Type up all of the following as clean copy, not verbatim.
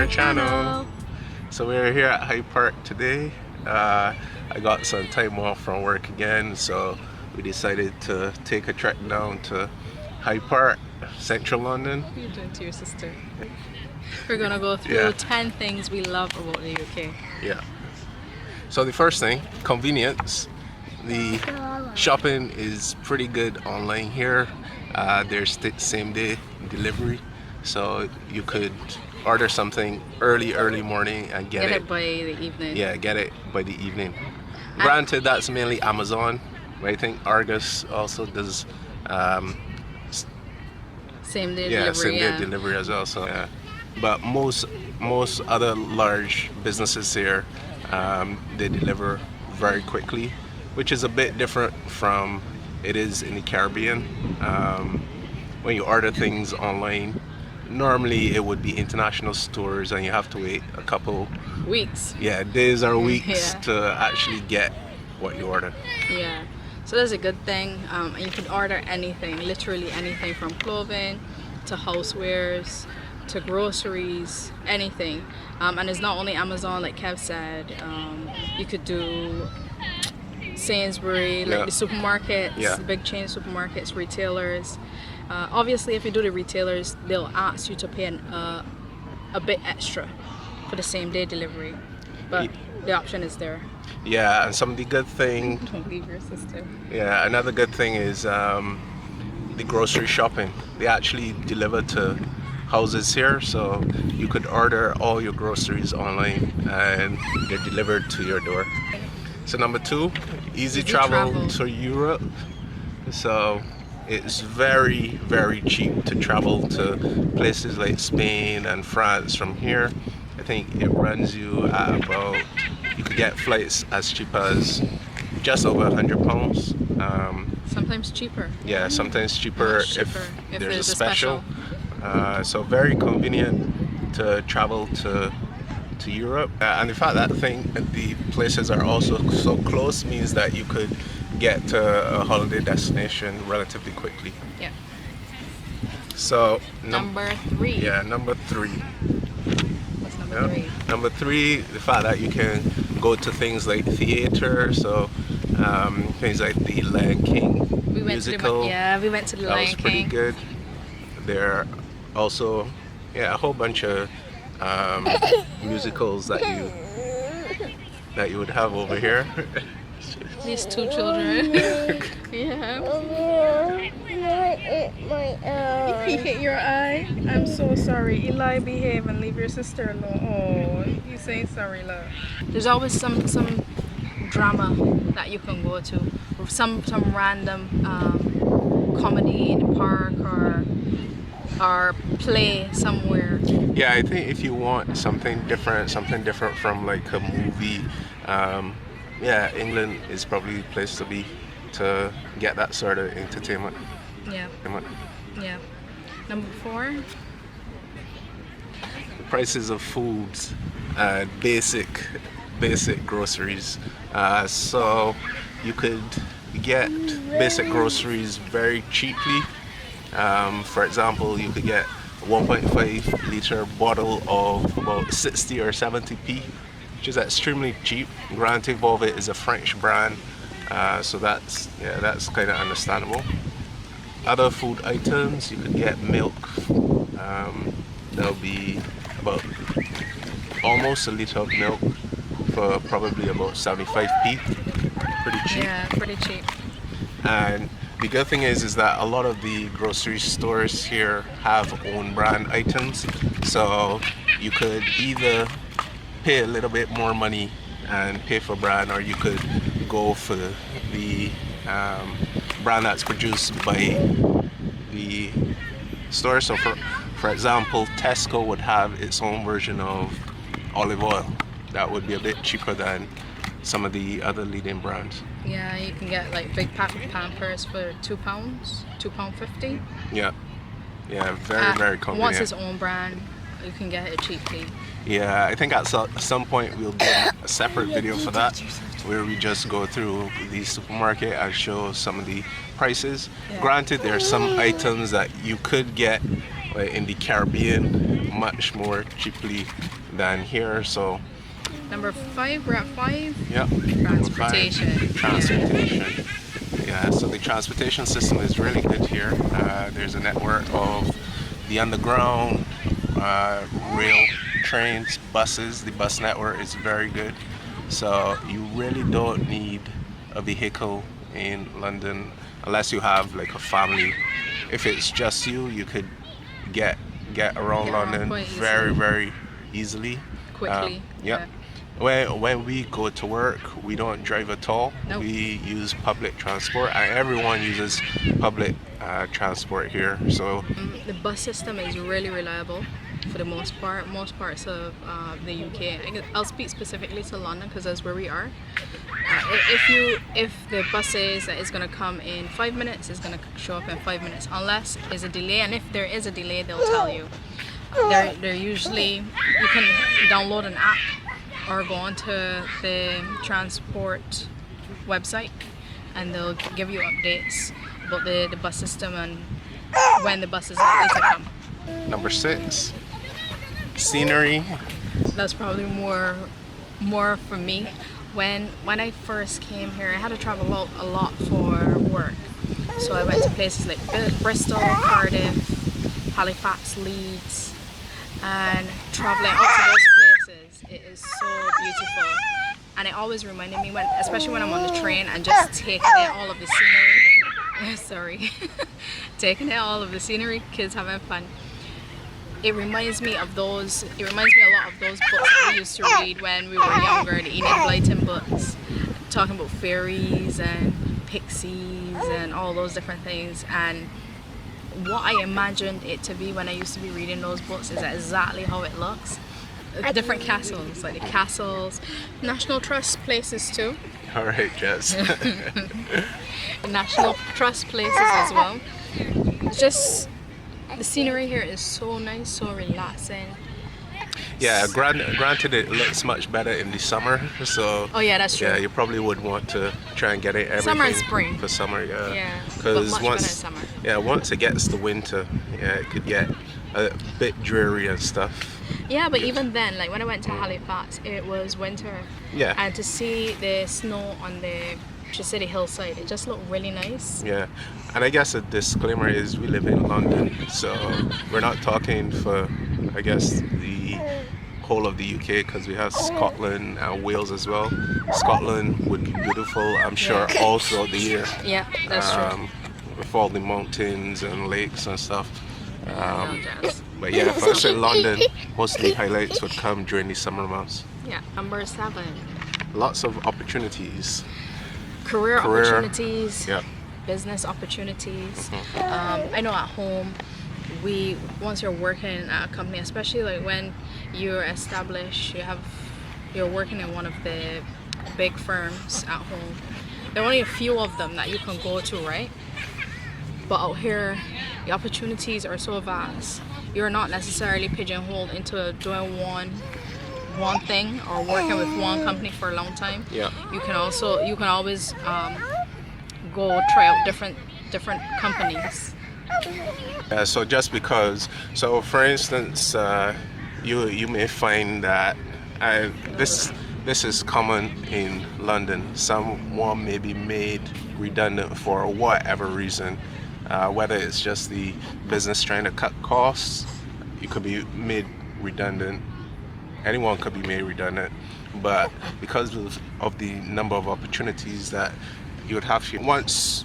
channel. So we're here at Hyde Park today. I got some time off from work again, so we decided to take a trek down to Hyde Park, central London. What are you doing to your sister? We're gonna go through 10 things we love about the UK. Yeah. So the first thing, convenience. The shopping is pretty good online here. There's same day delivery, so you could order something early morning and get it by the evening. Yeah, get it by the evening. Granted, that's mainly Amazon, but I think Argus also does same day yeah, delivery. same day delivery as well. So, yeah. But most other large businesses here, they deliver very quickly, which is a bit different from it is in the Caribbean. When you order things online, normally it would be international stores and you have to wait a couple weeks. Yeah, days or weeks to actually get what you order. Yeah, so that's a good thing. And you can order anything, literally anything, from clothing to housewares to groceries, anything. And it's not only Amazon, like Kev said. You could do Sainsbury, like the supermarkets, the big chain supermarkets, retailers. Obviously, if you do the retailers, they'll ask you to pay a bit extra for the same day delivery, but the option is there. Yeah, and some of the good thing. Don't leave your sister. Yeah, another good thing is the grocery shopping. They actually deliver to houses here, so you could order all your groceries online and they're delivered to your door. So number 2, easy travel to Europe. So it's very cheap to travel to places like Spain and France from here. I think it runs you at about, you could get flights as cheap as just over £100. Sometimes cheaper. Yeah, sometimes cheaper if there's a special. So very convenient to travel to Europe, and the fact that the places are also so close means that you could get to a holiday destination relatively quickly. Yeah. So number 3. Yeah, number 3. What's number 3? Number 3, the fact that you can go to things like theater, so things like the Lion King musical. We went to the Lion King. That was pretty good. There are also a whole bunch of musicals that you would have over here. These 2 children. Yeah. My eye. He hit your eye. I'm so sorry. Eli, behave and leave your sister alone. Oh, you saying sorry, love. There's always some drama that you can go to, or some random comedy in the park or play somewhere. Yeah, I think if you want something different from like a movie, England is probably the place to be to get that sort of entertainment. Yeah. Number 4. The prices of foods, basic groceries. So you could get basic groceries very cheaply. For example, you could get a 1.5 litre bottle of about 60 or 70p, which is extremely cheap. Granted, all of it is a French brand, so that's kind of understandable. Other food items, you could get milk. That'll be about almost a litre of milk for probably about 75p. Pretty cheap. Yeah, pretty cheap. And the good thing is that a lot of the grocery stores here have own brand items, so you could either pay a little bit more money and pay for brand, or you could go for the brand that's produced by the store. So for example, Tesco would have its own version of olive oil that would be a bit cheaper than some of the other leading brands. Yeah, you can get like big pack of Pampers for £2.50. Yeah, very convenient. Once its own brand, you can get it cheaply. Yeah, I think at some point we'll do a separate video for that, where we just go through the supermarket and show some of the prices. Yeah. Granted, there are some items that you could get in the Caribbean much more cheaply than here. So Number 5, we're at 5. yeah, Transportation. number 5, transportation. Yeah, so the transportation system is really good here. There's a network of the underground rail, trains, buses. The bus network is very good. So you really don't need a vehicle in London unless you have like a family. If it's just you, you could get around Get around London quite very, easily. very easily. Quickly. Yeah. When we go to work, we don't drive at all. Nope. We use public transport, and everyone uses public transport here. So The bus system is really reliable for the most part. Most parts of the UK. I'll speak specifically to London because that's where we are. If the bus says that it's gonna come in 5 minutes, it's gonna show up in 5 minutes, unless there's a delay. And if there is a delay, they'll tell you. They're usually, you can download an app or go onto the transport website and they'll give you updates about the bus system and when the bus is likely to come. number 6, scenery. That's probably more for me. When I first came here, I had to travel out a lot for work. So I went to places like Bristol, Cardiff, Halifax, Leeds, and traveling out to those places, it is so beautiful. And it always reminded me, especially when I'm on the train and just taking in all of the scenery. Sorry, taking in all of the scenery, kids having fun. It reminds me of those. It reminds me a lot of those books that we used to read when we were younger, the Enid Blyton books, talking about fairies and pixies and all those different things. And what I imagined it to be when I used to be reading those books is exactly how it looks. Different castles, like the castles, National Trust places too. All right, Jess. National Trust places as well. It's just the scenery here is so nice, so relaxing. Yeah, granted it looks much better in the summer, so Oh yeah, that's true. yeah, you probably would want to try and get it everything Summer and spring. for summer, yeah. Yeah, but Because much better in summer. once it gets to winter, yeah, it could get a bit dreary and stuff. Yeah, but even then, like when I went to Halifax, it was winter. Yeah. And to see the snow on the city hillside, it just looked really nice. Yeah, and I guess a disclaimer is we live in London, so we're not talking for, I guess, the whole of the UK, because we have Scotland and Wales as well. Scotland would be beautiful, I'm sure, Yeah. all throughout the year. Yeah, that's true. With all the mountains and lakes and stuff. No, Jazz. But yeah, for us in London, most of the highlights would come during the summer months. Yeah, number 7. Lots of opportunities. Career opportunities, Yeah. business opportunities. I know at home, once you're working at a company, especially like when you're established, you're working in one of the big firms at home. There are only a few of them that you can go to, right? But out here, the opportunities are so vast. You're not necessarily pigeonholed into doing one thing or working with one company for a long time. Yeah. You can always go try out different companies. So just because, so for instance, you may find that this is common in London. Someone may be made redundant for whatever reason, whether it's just the business trying to cut costs. You could be made redundant. Anyone could be made redundant, but because of the number of opportunities that you would have to, once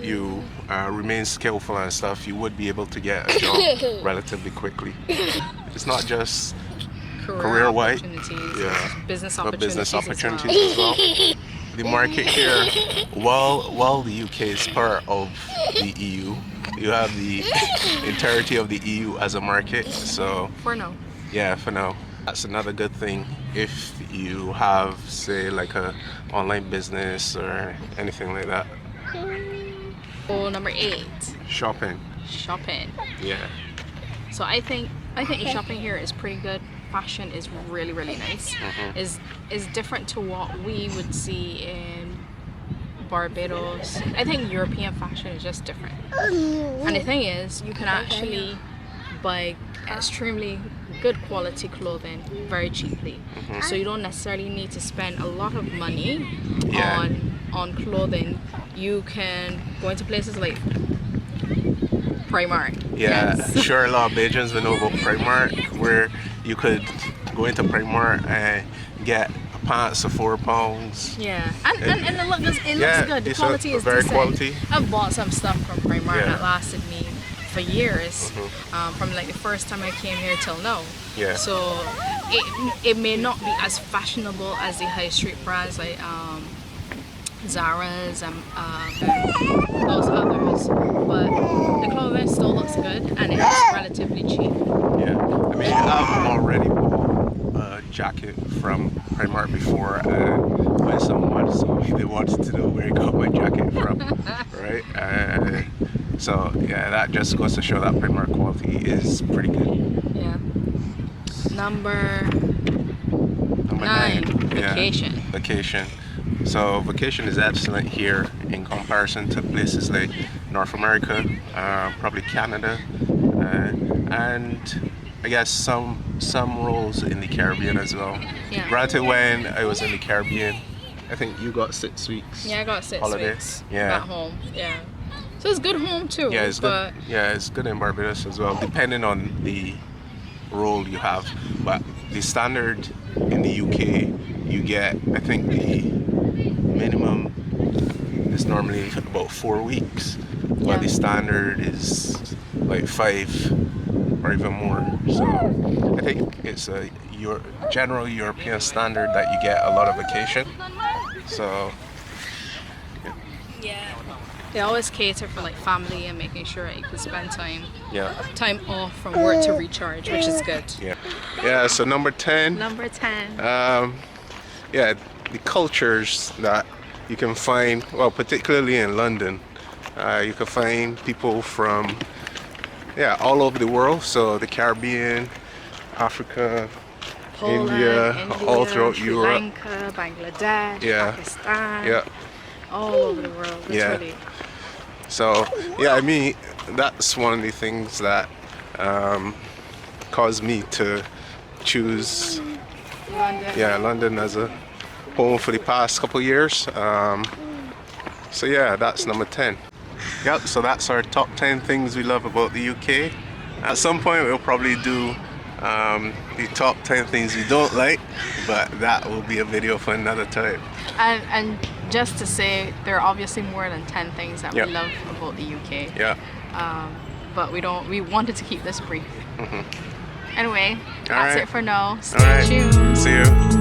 you remain skillful and stuff, you would be able to get a job relatively quickly. It's not just career-wise, opportunities, yeah, business but opportunities, business as opportunities as well. The market here, while the UK is part of the EU, you have the entirety of the EU as a market. So For now. yeah, for now. That's another good thing if you have, say, like a online business or anything like that. Number 8, Shopping. shopping. Yeah. So I think the shopping here is pretty good. Fashion is really, really nice. Is different to what we would see in Barbados. I think European fashion is just different. And the thing is, you can actually buy extremely good quality clothing very cheaply. So you don't necessarily need to spend a lot of money Yeah. on clothing. You can go into places like Primark. Yeah, Yes. sure. A lot of Bajans will know about Primark, where you could go into Primark and get pants for £4. Yeah, and it looks Yeah, good. The decent, quality is very decent. quality. I've bought some stuff from Primark Yeah. that lasted me for years, from like the first time I came here till now. Yeah. So it may not be as fashionable as the high street brands like Zara's and those others, but the clothing still looks good and it's relatively cheap. Yeah, I mean, I've already bought a jacket from Primark before, and when someone saw me, they wanted to know where I got my jacket from, right? So yeah, that just goes to show that Primark quality is pretty good. Yeah. Number Number 9, yeah, vacation. vacation. So vacation is excellent here in comparison to places like North America, probably Canada, and I guess some roles in the Caribbean as well. Yeah. Granted, when I was in the Caribbean, I think you got 6 weeks. Yeah, I got 6 holiday. weeks Yeah. back home. Yeah. So it's good home too. Yeah, it's but good. Yeah, it's good in Barbados as well, depending on the role you have. But the standard in the UK, you get, I think the minimum is normally about 4 weeks, Yeah. but the standard is like 5 or even more. So I think it's a general European standard that you get a lot of vacation. So yeah, they always cater for like family and making sure that you can spend time off from work to recharge, which is good. yeah. So number 10. Number 10. Yeah, the cultures that you can find, well, particularly in London, you can find people from all over the world. So the Caribbean, Africa, Poland, India, all throughout Sri Europe. Lanka, Bangladesh, Yeah. Pakistan, Yeah. all over the world, literally. So yeah, I mean, that's one of the things that caused me to choose London as a home for the past couple years. So yeah, that's number 10. Yep, so that's our top 10 things we love about the UK. At some point we'll probably do the top 10 things we don't like, but that will be a video for another time. And just to say, there are obviously more than 10 things that we love about the UK. Yeah. But we wanted to keep this brief. Anyway, All that's right. it for now. All Stay right. tuned. See you.